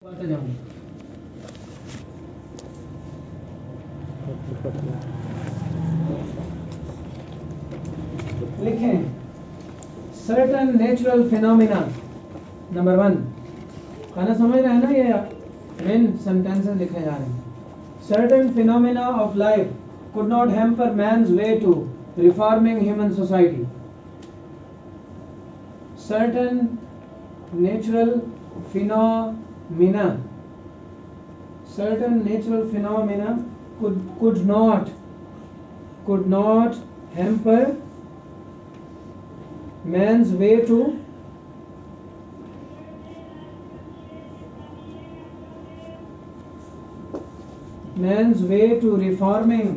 लिखें certain natural phenomena. Number 1 खाना समझ रहे हैं ना, ये मेन सेंटेंसेस लिखे जा रहे हैं। Certain phenomena of life could not hamper man's way to reforming human society. Certain natural phenomena could not hamper man's way to reforming,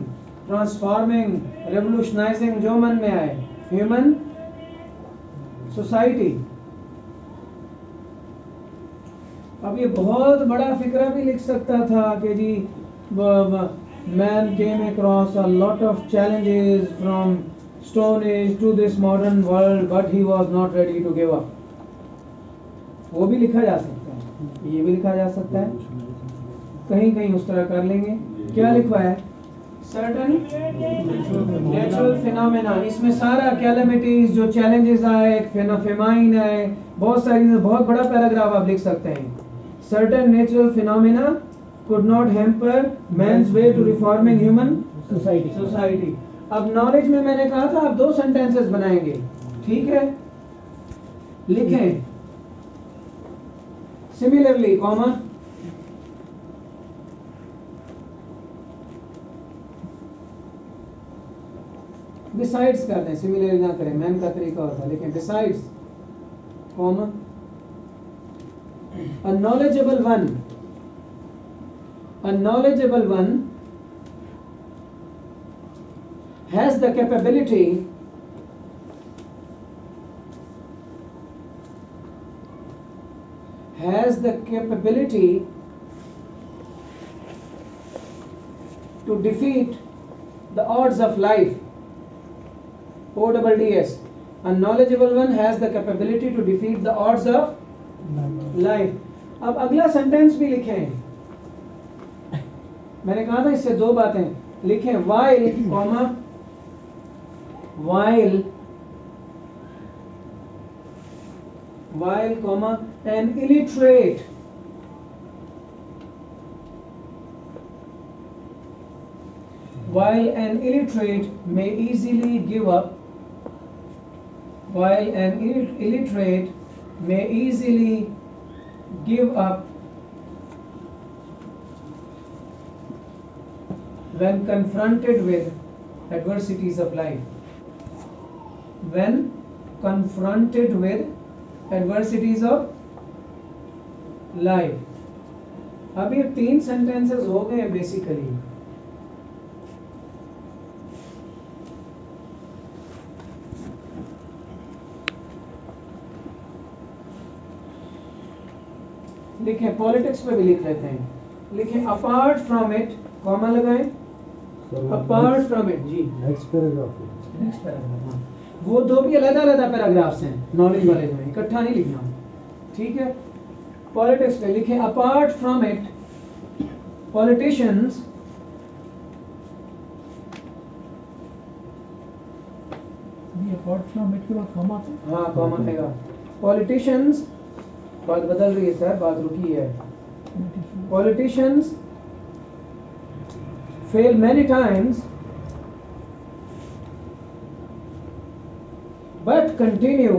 transforming, revolutionizing, जो मन में आए, ह्यूमन सोसाइटी। अब ये बहुत बड़ा फिक्रा भी लिख सकता था कि जी man came across a lot of challenges from stone age to this modern world but he was not ready to give up। वो भी लिखा जा सकता है, ये भी लिखा जा सकता है, कहीं कहीं उस तरह कर लेंगे। क्या लिखवा है? Certain natural phenomena. इसमें सारा कैलेमिटीज, जो चैलेंजेस आए, फेमाइन आए, बहुत सारी, बहुत बड़ा पैराग्राफ आप लिख सकते हैं। Certain natural phenomena could not hamper man's way to reforming human society। अब नॉलेज में मैंने कहा था आप 2 सेंटेंसेस बनाएंगे, ठीक है? लिखें सिमिलरली, कॉमा, बिसाइड्स कर दें, सिमिलरली ना करें, मैन का तरीका होता है। लेकिन besides, comma, a knowledgeable one has the capability to defeat the odds of life। ODDS, a knowledgeable one has the capability to defeat the odds of life। अब अगला सेंटेंस भी लिखें, मैंने कहा था इससे 2 बातें लिखें। while an illiterate may easily give up when confronted with adversities of life। अब ये 3 सेंटेंसेस हो गए बेसिकली। लिखें, पॉलिटिक्स पे भी लिख लेते हैं। लिखें अपार्ट फ्रॉम इट, कॉमा लगाएं, अपार्ट फ्रॉम इट। जी नेक्स्ट पैराग्राफ, हाँ, वो 2 भी अलग-अलग पैराग्राफ्स हैं नॉलेज वाले में, इकट्ठा नहीं लिखना, ठीक है? पॉलिटिक्स पे लिखें apart from it politicians apart from it के बाद कॉमा, हाँ कॉमा आएगा। पॉलिटिशियंस, बात बदल रही है सर, बात रुकी है। Politicians fail many times but continue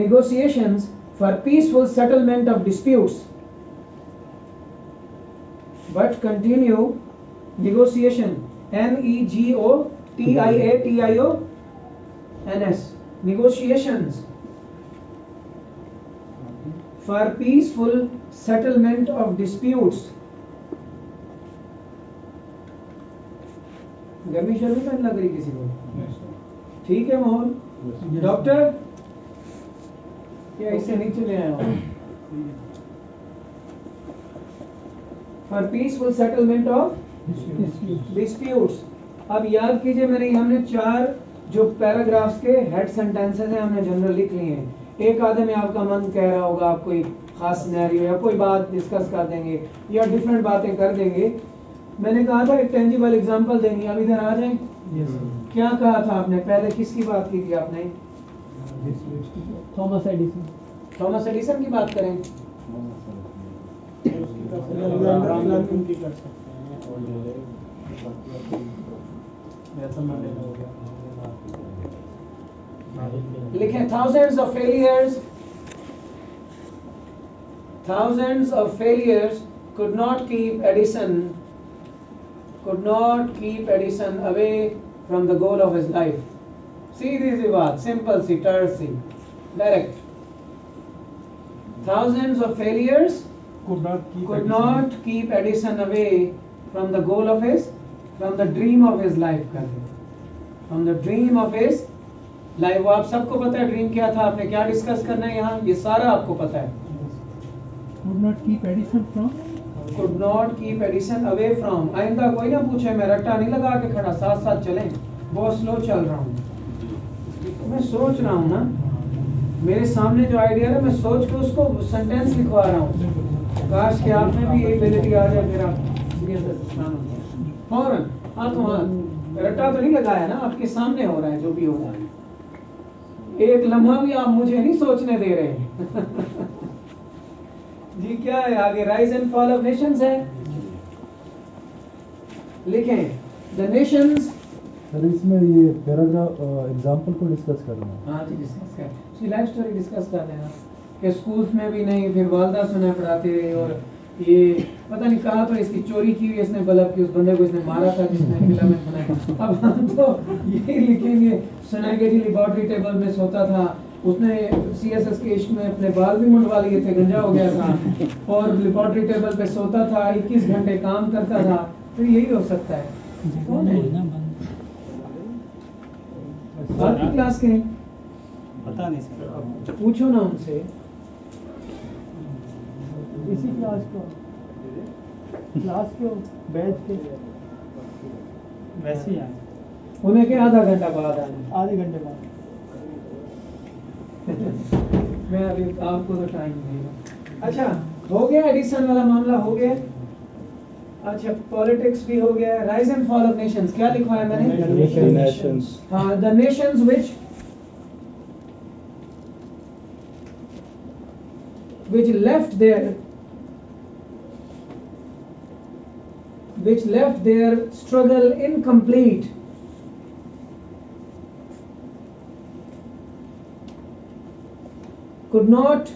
negotiations for peaceful settlement of disputes। negotiations for peaceful settlement of disputes। गर्मी शर्मी तो लग रही किसी को? ठीक है माहौल? डॉक्टर क्या इससे नीचे ले आया हो? For peaceful settlement of disputes। अब याद कीजिए, हमने 4 जो पैराग्राफ्स के हेड सेंटेंसेस हैं हमने जनरल लिख लिए हैं। एक आधे में आपका मन कह रहा होगा, आप कोई खास सिनेरियो या कोई बात डिस्कस कर देंगे या डिफरेंट बातें कर देंगे। मैंने कहा था एक टेंजिबल एग्जांपल देंगे, अब इधर आ जाएं। क्या कहा था आपने, पहले किसकी बात की थी आपने? Thomas Edison. थॉमस एडिसन की बात करें। लिखें thousands of failures could not keep Edison away from the goal of his life. सीधी सी बात, सिंपल सी, टर्स सी, direct. Thousands of failures could not keep Edison away from the goal of his, from the dream of his life कर दे, from the dream of his life। वो आप सबको पता है ड्रीम क्या था, आपने क्या डिस्कस करना है यहाँ, ये सारा आपको पता है। Could not keep Edison from? Could not keep Edison away from। आइंदा कोई ना पूछे, मैं रट्टा नहीं लगा के खड़ा, साथ साथ चलें। बहुत स्लो चल रहा हूँ, मैं सोच रहा हूँ ना, मेरे सामने जो आइडिया है मैं सोच के उसको सेंटेंस लिखवा रहा हूँ। काश कि आप में भी ये एबिलिटी आ जाए, मेरा फौरन हाथों हाथ। रट्टा तो नहीं लगाया ना, आपके सामने हो रहा है जो भी हो रहा है। एक लम्हा भी आप मुझे नहीं सोचने दे रहे जी क्या है आगे? Rise and fall of Nations है। लिखें द नेशंस। सर इसमें ये पैराग्राफ एग्जांपल को डिस्कस करना है। हाँ जी, डिस्कस कर, इसकी लाइफ स्टोरी डिस्कस कर लेना कि स्कूल्स में भी नहीं, फिर वालदा सुना पढ़ाते रहे, और ये पता नहीं कहा तो इसकी चोरी की हुई इसने बल्ब की, उस बंदे को इसने मारा था जिसने फिलामेंट बनाया। अब हम तो यही लिखेंगे, सुनाएंगे जी लेबोरेटरी टेबल में सोता था, उसने सीएसएस के इश्क में अपने बाल भी मुंडवा लिए थे, गंजा हो गया था, और लेबोरेटरी टेबल पे सोता था, 21 घंटे काम करता था। फिर यही हो सकता है। कौन है आपकी क्लास के? पता नहीं सर, पूछो ना उनसे। इसी क्लास के बैच के वैसे ही आए। उन्हें के आधा घंटा बाद आने। आधे घंटे बाद। मैं अभी आपको तो टाइम देगा। अच्छा, हो गया एडिसन वाला मामला, हो गया। अच्छा, पॉलिटिक्स भी हो गया। Rise and fall of Nations क्या लिखवाया मैंने? नेशंस। हाँ, the Nations which left their struggle incomplete could not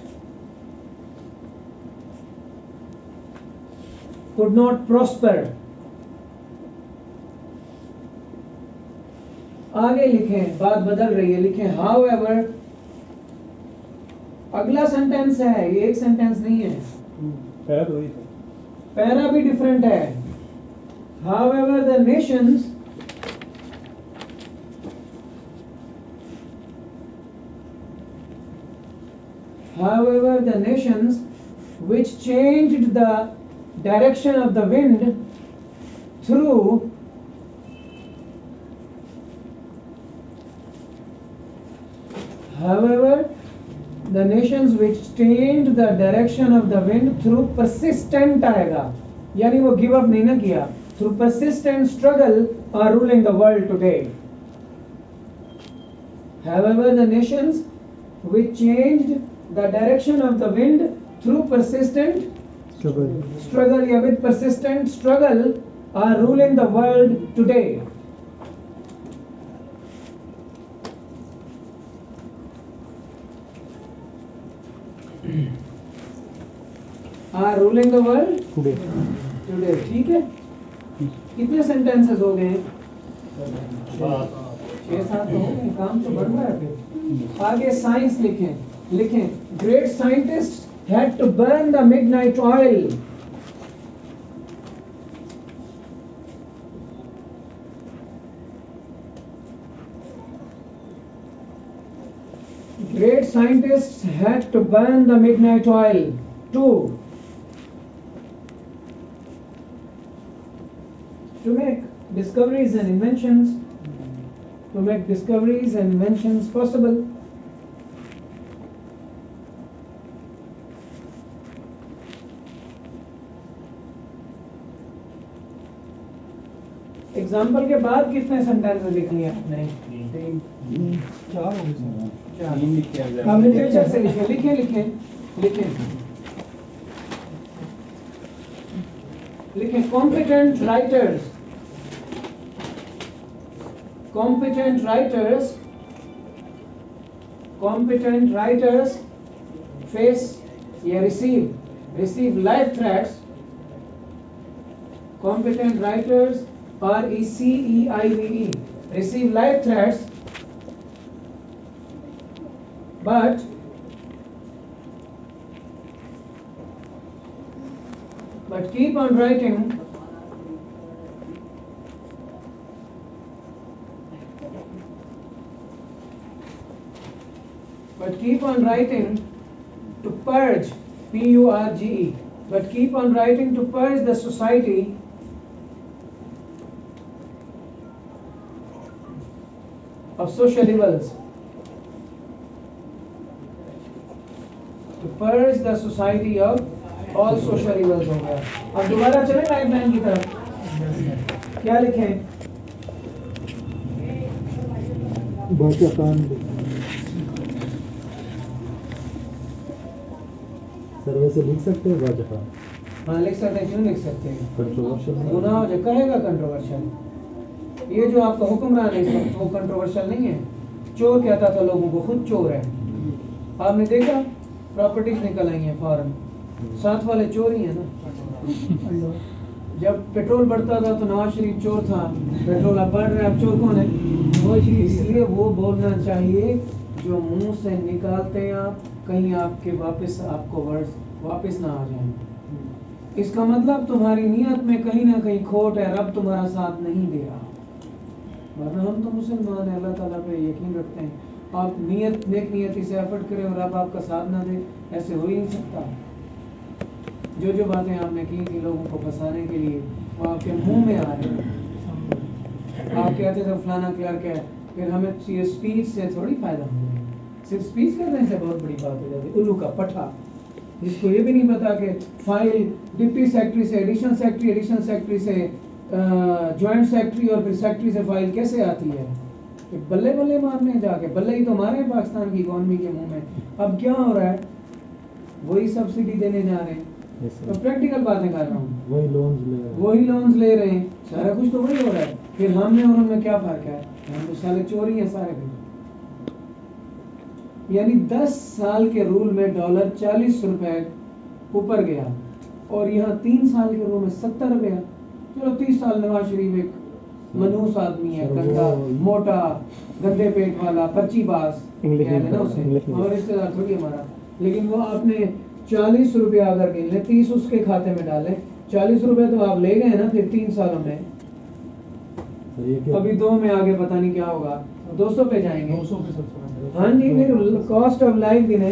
prosper। आगे लिखें, बात बदल रही है, लिखें however। अगला सेंटेंस है, ये एक सेंटेंस नहीं है, पैरा भी डिफरेंट है। however the nations which changed the direction of the wind through persistent आएगा, यानी वो गिव अप नहीं ना किया। through persistent struggle are ruling the world today। however the nations which changed the direction of the wind through persistent struggle या with persistent struggle are ruling the world today। are ruling the world today। ठीक है, कितने sentences हो गए? 6-7 हो गए, काम तो बढ़ रहा है। फिर आगे साइंस लिखें great scientist had to burn the midnight oil. Great scientists had to burn the midnight oil to make discoveries and inventions to make discoveries and inventions possible. Example के बाद कितने सेंटेंसेस लिख लिए आपने? 4 हो गए सर। तीन लिख के आ हम लिटरेचर से लिखे लिखे लिखे लिखे लिखे competent writers, competent writers, competent writers face या receive life threats. Competent writers RECEIVE receive life threats, but keep on writing. But keep on writing to purge, PURGE, but keep on writing to purge the society of social evils. To purge the society of all social evils हो गया. अब दोबारा चले life line की तरफ. क्या लिखें? सर्वे से लिख सकते हैं बाजपा? हाँ लिख सकते हैं. क्यों लिख सकते हैं? कंट्रोवर्शियल गुनाह हो जाए. कहेगा कंट्रोवर्शियल. ये जो आपका हुक्मरान है इस वक्त वो कंट्रोवर्शियल नहीं है. चोर कहता था लोगों को खुद चोर है. आपने देखा प्रॉपर्टीज निकल आई हैं फॉरेन. साथ वाले चोर ही है ना. जब पेट्रोल बढ़ता था तो नवाज शरीफ चोर था. पेट्रोल अब बढ़ रहा है, अब चोर कौन है? नवाज शरीफ. इसलिए वो बोलना चाहिए जो मुंह से निकालते हैं आप, कहीं आपके वापस आपको वर्ड्स वापस ना आ जाएं. इसका मतलब तुम्हारी नीयत में कहीं ना कहीं खोट है. रब तुम्हारा साथ नहीं दे रहा. वरना हम तो मुसलमान हैं, अल्लाह ताला पे यकीन रखते हैं. आप नियत नेक नियति से एफर्ट करें और रब आपका साथ ना दे, ऐसे हो ही नहीं सकता. जो बातें आपने की थी लोगों को फंसाने के लिए वो आपके मुंह में आ रहे हैं. आप कहते थे फलाना क्लर्क है, फिर हमें ये स्पीच से थोड़ी फायदा हो. सिर्फ स्पीच करने से बहुत बड़ी बात हो जाती. उल्लू का पट्टा जिसको ये भी नहीं पता कि फाइल डिप्टी सेक्रेटरी से एडिशनल सेक्रेटरी, एडिशनल सेक्रेटरी से जॉइंट सेक्रेटरी और फिर सेक्रेटरी से फाइल कैसे आती है. बल्ले बल्ले मारने जाके बल्ले ही तो मारे पाकिस्तान की इकोनॉमी के मुंह में. अब क्या हो रहा है? वही सब्सिडी देने जा रहे हैं. तो प्रैक्टिकल बातें कर रहा हूँ. वही लोन्स ले रहे हैं. सारा कुछ तो वही हो रहा है. फिर हमने और उनमें क्या फर्क है? हम तो साले चोरी हैं सारे भी. यानी 10 साल के रूल में डॉलर 40 रुपए ऊपर गया और यहाँ 3 साल के रूल में 70 रुपया. चलो 30 साल नवाज शरीफ एक मनहूस आदमी है, गंदा मोटा गंदे पेट वाला पर्चीबाज है ना उसे, और रिश्तेदार थोड़ी हमारा. लेकिन वो आपने 40 रुपया अगर गिन ले, 30 उसके खाते में डाले, 40 रुपए तो आप ले गए ना. फिर 3 सालों में अभी 2 में आगे पता नहीं क्या होगा. 200 पे जाएंगे. 200 पे सबसे. हाँ जी. फिर कॉस्ट ऑफ लाइफ गिने.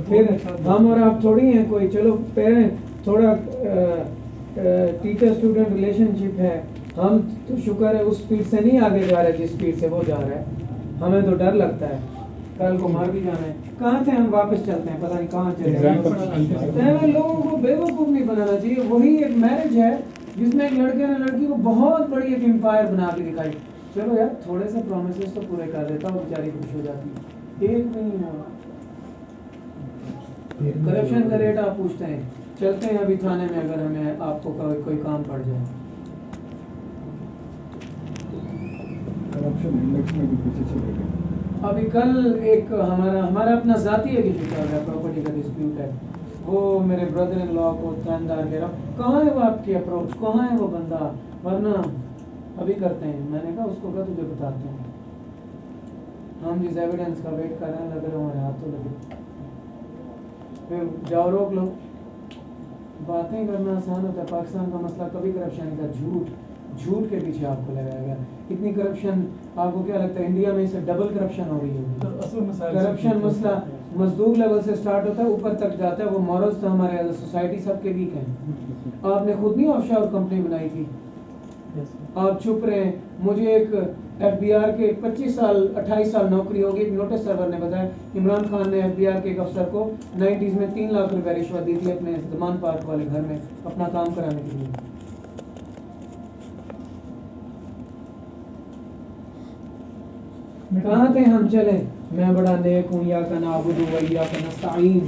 फिर हम और आप थोड़ी हैं कोई. चलो पेरेंट थोड़ा टीचर स्टूडेंट रिलेशनशिप है. हम तो शुक्र है उस स्पीड से नहीं आगे जा रहे जिस स्पीड से वो जा रहा है. हमें तो डर लगता है कल को मार भी जाना है. कहाँ थे हम? वापस चलते हैं, पता नहीं कहाँ चले. लोगों को बेवकूफ़ नहीं बनाना चाहिए. वही एक मैरिज है जिसमें एक लड़के ने लड़की को बहुत बड़ी एक एम्पायर बना के दिखाई. चलो यार थोड़े से प्रोमिसेस तो पूरे कर देता हूँ, बेचारी खुश हो जाती है. एक भी नहीं हुआ. करप्शन का रेट आप पूछते हैं. चलते हैं अभी थाने में अगर हमें आपको कोई काम पड़ जाए. करप्शन इंडेक्स में भी पीछे चले गए. अभी कल एक हमारा अपना जाती एक इशू चल रहा है. प्रॉपर्टी का डिस्प्यूट है. वो मेरे ब्रदर इन लॉ को थानेदार कह रहा कहाँ है वो आपकी अप्रोच, कहाँ है वो बंदा, वरना अभी करते हैं. मैंने कहा उसको क्या तुझे बताते हैं. हम जिस एविडेंस का वेट कर रहे हैं लग रहे हमारे हाथ तो लगे. फिर जाओ रोक लो. बातें करना आसान होता है. पाकिस्तान का मसला कभी करप्शन का झूठ के पीछे आपको लगाएगा. इतनी करप्शन आपको क्या लगता है इंडिया में इसे डबल करप्शन हो रही है. करप्शन मसला मजदूर लेवल से स्टार्ट होता है ऊपर तक जाता है. वो मॉरल्स तो हमारे सोसाइटी सबके वीक हैं. आपने खुद नहीं ऑफशोर कंपनी बनाई थी Yes, sir. आप छुप रहे हैं। मुझे एक एफबीआर के 25 साल 28 साल नौकरी होगी, एक नोटिस सर्वर ने बताया इमरान खान ने एफबीआर के एक अफसर को 90s में 3 लाख रुपए रिश्वत दी थी अपने जमान पार्क वाले घर में अपना काम कराने के लिए। कहाँ थे हम चले, मैं बड़ा नेक हूँ, या का नाबुदु व या का नस्तईन,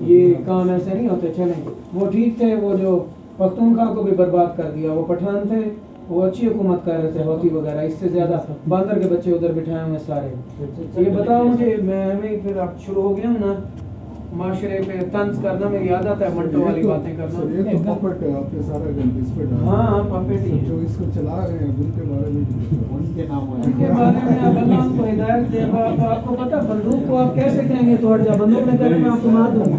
ये काम ऐसे नहीं होते। चले वो ठीक थे, वो जो पख्तूनख्वा को भी बर्बाद कर दिया, वो पठान थे, वो अच्छी हुकूमत कर रहे थे, हौती वगैरह, इससे ज्यादा बांदर के बच्चे उधर बिठाए हुए सारे। ये बताओ मुझे, मैं फिर अब शुरू हो गया हूँ ना माशरे पे तंज करना, मेरी आदत है मंटो वाली बातें करना। ये तो पपेट है आपने सारा गन इस पे डाला। हाँ पपेट ही है। जो इसको चला रहे हैं उनके बारे में उनके नाम हुआ उनके बारे में अब अल्लाह उनको हिदायत दे। आपको पता बंदूक को आप कैसे कहेंगे तो हट जा, बंदूक में करें मैं आपको मार दूंगा,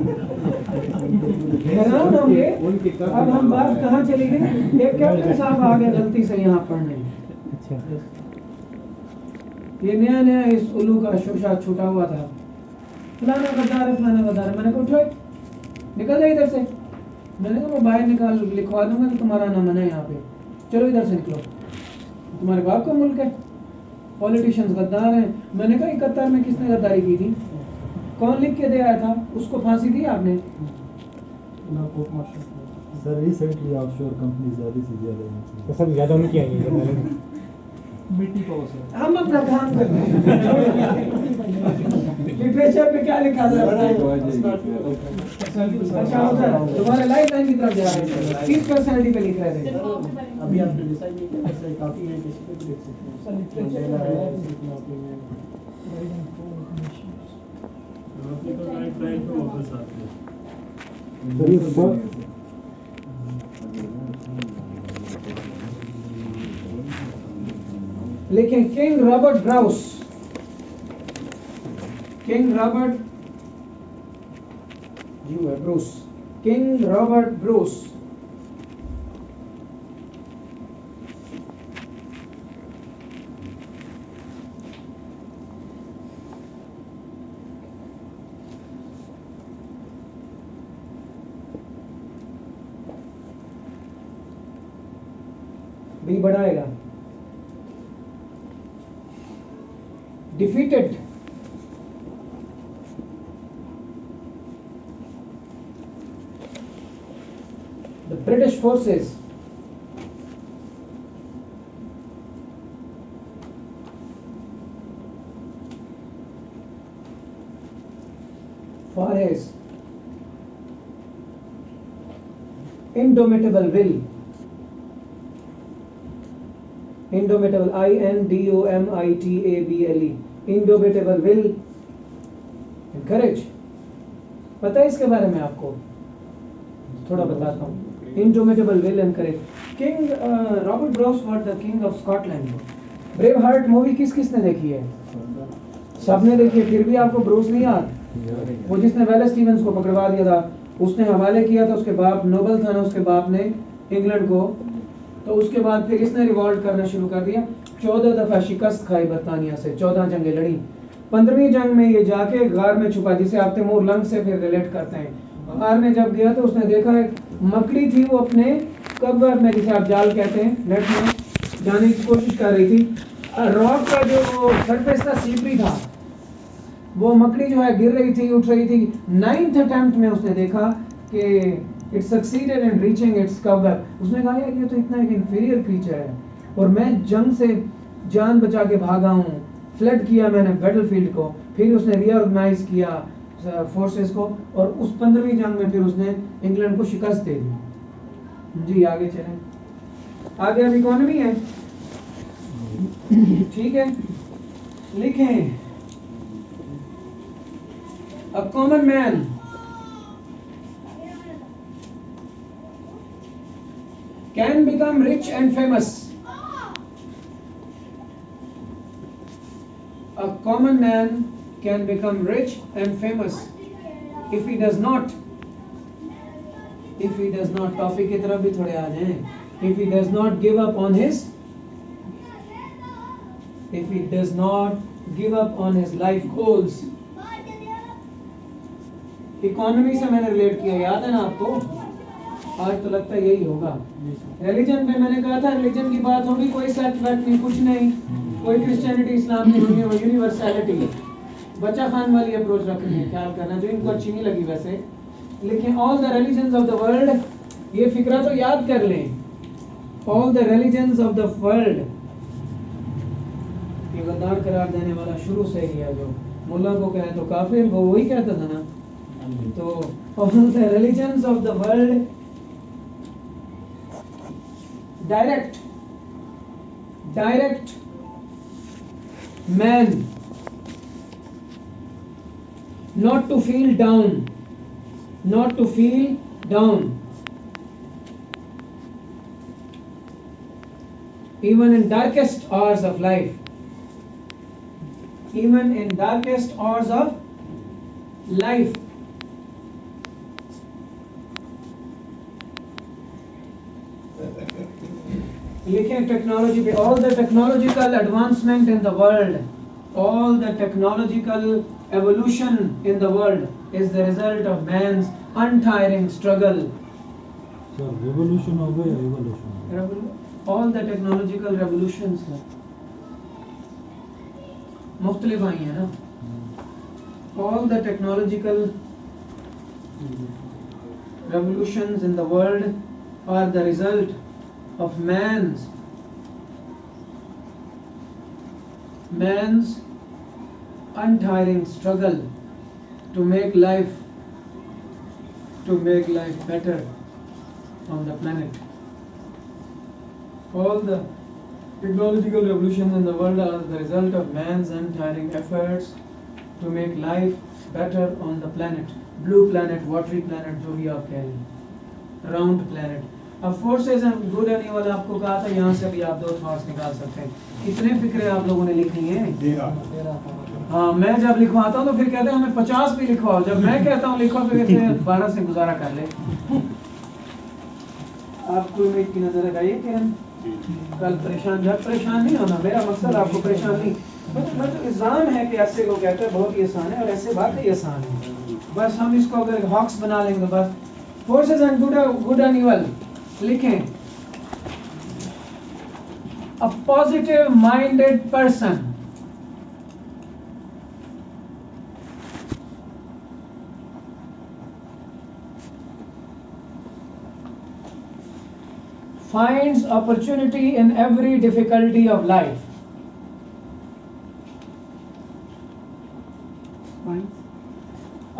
हैरान होंगे। अब हम बात कहाँ चली गई, एक कैप्टन साहब आ गए गलती से यहाँ पढ़ने, ये नया नया इस उल्लू का शोशा छूटा हुआ था, फलाना गद्दार है फलाना गद्दार है। मैंने कहा उठो निकल जाए इधर से, मैंने कहा मैं बाहर निकाल लिखवा दूंगा कि तुम्हारा नाम है यहाँ पे, चलो इधर से निकलो, तुम्हारे बाप का मुल्क है, पॉलिटिशियंस गद्दार हैं। मैंने कहा 71 में किसने गद्दारी की थी, कौन लिख के दे आया था, उसको फांसी दी आपने? सर रिसेंटली ऑफशोर कंपनी ज्यादा से ज्यादा हैं। तो सब ज्यादा उनकी आई है मिट्टी को सर। हम अपना काम कर रहे हैं। लिटरेचर पे क्या लिखा था? अच्छा उधर तुम्हारे लाइफ लाइन की तरफ जा रहे हैं, 30 पर्सनैलिटी पे लिख रहे थे। अभी आपने डिसाइड नहीं किया सर, काफी है किसी पे भी लिख सकते हैं मंडेला है, किसी नौकरी में सर ये लेकिन king Robert browse, king Robert you है ब्रूस, किंग रॉबर्ट ब्रूस भी बढ़ाएगा, defeated the British forces for his indomitable will, indomitable INDOMITABLE, indomitable will and courage। पता है इसके बारे में आपको? थोड़ा बताता हूँ। indomitable will and courage। King Robert browse was the king of Scotland. Brave heart movie किस किसने देखी है? सबने देखी है, फिर भी आपको ब्रूस नहीं याद? वो जिसने वेलेस स्टीवेंस को पकड़वा दिया था, उसने हवाले किया था, उसके बाप नोबल था ना, उसके बाप ने इंग्लैंड को, तो उसके बाद फिर इसने रिवॉल्ट करना शुरू कर दिया। 14 दफा शिकस्त खाई बरतानिया से, 14 जंगें लड़ी। 15वीं जंग में ये जाके गार में छुपा, जिसे आप तैमूर लंग से फिर रिलेट करते हैं। गार में जब गया तो उसने देखा एक मकड़ी थी, वो अपने कवर में, जिसे आप जाल कहते हैं, नेट में जाने की कोशिश कर रही थी। रॉक का जो सरफेस था स्लिपरी था, वो मकड़ी जो है गिर रही थी, उठ रही थी। 9th अटेम्प्ट में उसने देखा कि it succeeded in reaching its cover. उसने कहा यार ये तो इतना एक इंफीरियर क्रीचर है, और मैं जंग से जान बचा के भागा हूँ, फ्लड किया मैंने बैटलफील्ड को। फिर उसने रीऑर्गेनाइज किया फोर्सेस को, और उस 15वीं जंग में फिर उसने इंग्लैंड को शिकस्त दे दी। जी आगे चलें, आगे अब इकोनॉमी है, ठीक है। लिखें a common man can become rich and famous. A common man can become rich and famous if he does not, topic की तरफ भी थोड़े आ जाएं, if he does not give up on his life goals। Economy से मैंने relate किया, याद है ना आपको? आज तो लगता है यही होगा। जी सर। रिलीजन पे मैंने कहा था, रिलीजन की बात होगी, कोई सेक्ट वेक्ट नहीं, कुछ नहीं, कोई क्रिश्चियनिटी इस्लाम नहीं होगी, वो यूनिवर्सैलिटी है। बच्चा खान वाली अप्रोच रखनी है, ख्याल करना, जो इनको अच्छी नहीं लगी वैसे। लेकिन all the religions of the world, ये फिक्रा तो याद कर लें, all the religions of the world, ये गद्दार करार देने वाला शुरू से ही है, जो मुल्ला को कहे तो काफिर, वो वही कहता था ना। तो all the religions of the world direct man not to feel down, even in darkest hours of life, लिखें टेक्नोलॉजी पे, all the technological advancement in the world, all the technological evolution in the world is the result of man's untiring struggle. Sir revolution हो गया या evolution? All the technological revolutions हैं, मुख्तलिफ आई हैं ना। All the technological revolutions in the world are the result of man's untiring struggle to make life better on the planet. All the technological revolutions in the world are the result of man's untiring efforts to make life better on the planet. Blue planet, watery planet, जो भी आप कह रहे हैं, round planet. अब forces and good and evil आपको कहा था, यहाँ से भी आप दो थॉट्स निकाल सकते हैं। कितने फिक्रे आप लोगों ने लिखी हैं? हाँ, मैं जब लिखवाता हूँ तो फिर कहते हैं हमें 50 भी लिखवाओ, जब मैं कहता हूँ लिखो फिर कहते हैं 12 से गुजारा कर ले। आपको उम्मीद की नजर लगाइए कि हम कल परेशान नहीं होना, मेरा मकसद आपको परेशान नहीं, मतलब इल्जाम है कि ऐसे को कहते हैं बहुत ही आसान है, और ऐसे वाकई आसान है, बस हम इसको अगर हॉक्स बना लेंगे बस। Forces and good and evil लिखें, a positive minded person finds opportunity in every difficulty of life.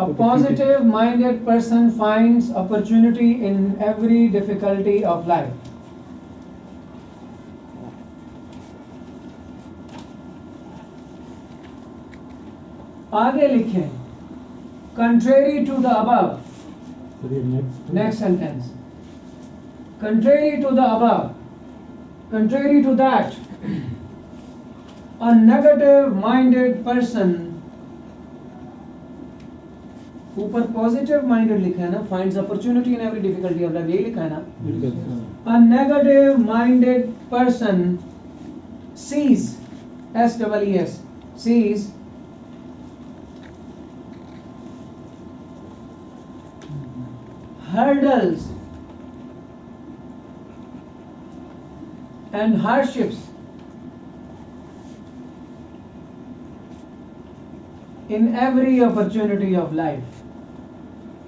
A positive minded person finds opportunity in every difficulty of life. आगे लिखें, contrary to the above, next sentence, contrary to the above, contrary to that, a negative minded person, ऊपर positive minded लिखा है ना, finds opportunity in every difficulty of life, यही लिखा है ना। A negative minded person sees, S-E-E-S, sees hurdles and hardships in every opportunity of life,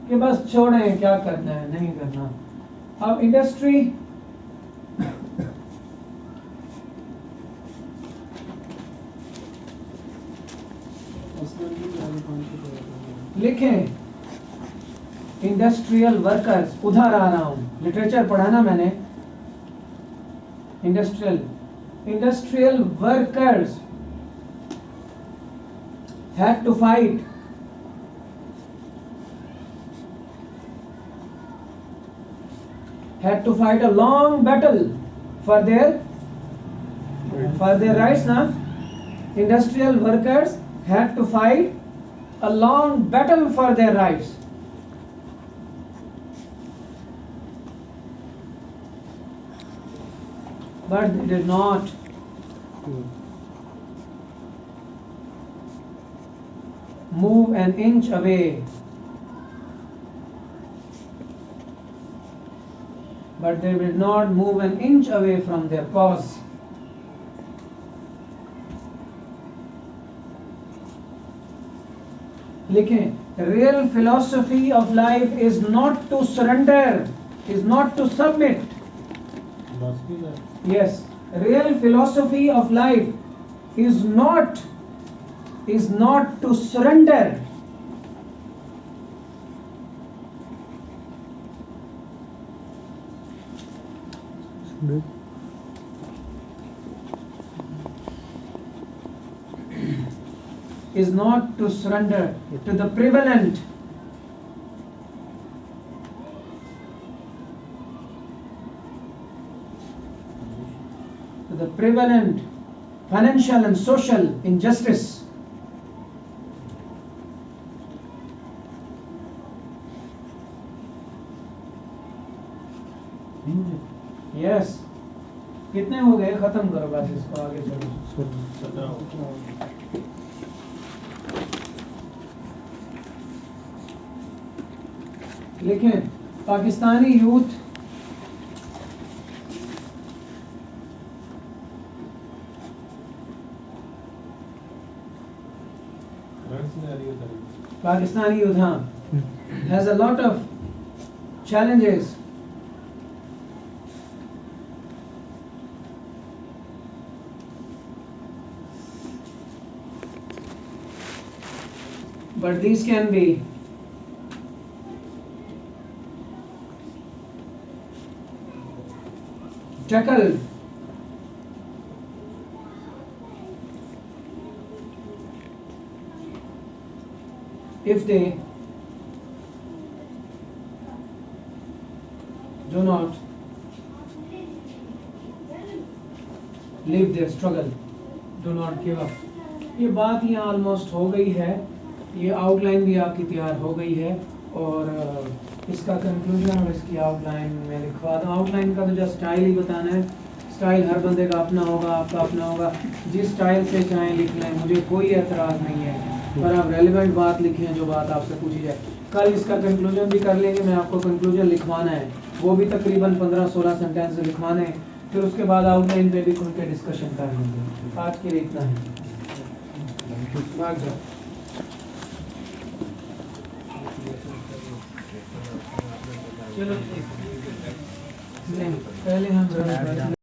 कि बस छोड़ें, क्या करना है नहीं करना। अब इंडस्ट्री, लिखें इंडस्ट्रियल वर्कर्स, उधर आ रहा हूं, लिटरेचर पढ़ा ना मैंने। Industrial workers had to fight a long battle for their rights ना। Industrial workers had to fight a long battle for their rights. But they did not move an inch away but they will not move an inch away from their cause. लिखें, real philosophy of life is not to surrender, is not to submit. Yes, real philosophy of life is not to surrender. Is not to surrender to the prevalent financial and social injustice. Yes. कितने हो गए? खत्म करो बस इसको, आगे चलो। लिखें, Pakistani youth has a lot of challenges, but these can be tackled if they do not leave their struggle, do not give up. ये बात यहाँ ऑलमोस्ट हो गई है, ये आउटलाइन भी आपकी तैयार हो गई है, और इसका कंक्लूजन और इसकी आउटलाइन मैं लिखवा दूँ। आउटलाइन का तो जस्ट स्टाइल ही बताना है, स्टाइल हर बंदे का अपना होगा, आपका अपना होगा, जिस स्टाइल से चाहें लिख लें, मुझे कोई एतराज़ नहीं है, पर आप रेलिवेंट बात लिखें जो बात आपसे पूछी जाए। कल इसका कंक्लूजन भी कर लेंगे, मैं आपको कंक्लूजन लिखवाना है, वो भी तकरीबन 15-16 सेंटेंस लिखवाने हैं, फिर उसके बाद आउटलाइन पे भी खुल के डिस्कशन कर लेंगे। आज के लिए इतना ही। भाग जाओ। चलो, पहले हम